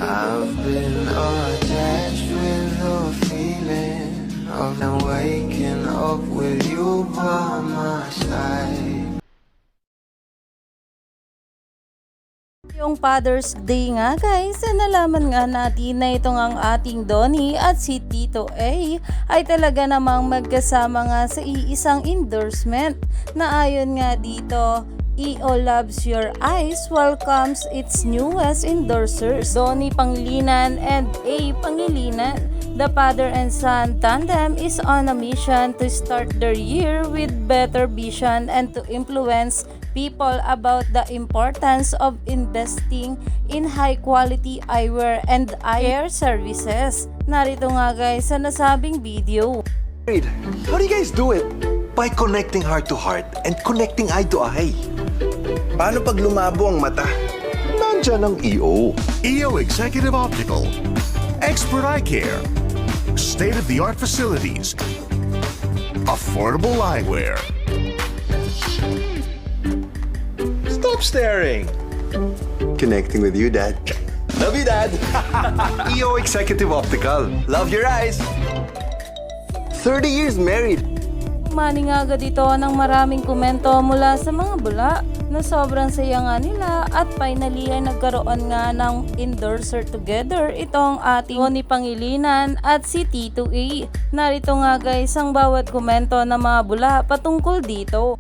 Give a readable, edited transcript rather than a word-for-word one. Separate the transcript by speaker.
Speaker 1: I've been attached with the feeling of now waking up with you by my side.
Speaker 2: Yung Father's Day nga guys, nalaman nga natin na itong ang ating Donnie at si Tito A ay talaga namang magkasama nga sa iisang endorsement na ayon nga dito, EO Loves Your Eyes welcomes its newest endorsers, Donnie Pangilinan and A Pangilinan. The father and son tandem is on a mission to start their year with better vision and to influence people about the importance of investing in high quality eyewear and eye care services. Narito nga guys sa nasabing video.
Speaker 3: How do you guys do it? By connecting heart to heart and connecting eye to eye. Paano pag lumabo ang mata? Nandyan ang EO.
Speaker 4: EO Executive Optical, expert eye care, state-of-the-art facilities, affordable eyewear.
Speaker 3: Stop staring. Connecting with you, Dad. Love you, Dad. EO Executive Optical. Love your eyes. 30 years married.
Speaker 2: Mani nga agad ito ng maraming komento mula sa mga bula na sobrang saya nga nila at finally ay nagkaroon nga ng endorser together itong ating Donnie Pangilinan at si Tito A. Narito nga guys ang bawat komento ng mga bula patungkol dito.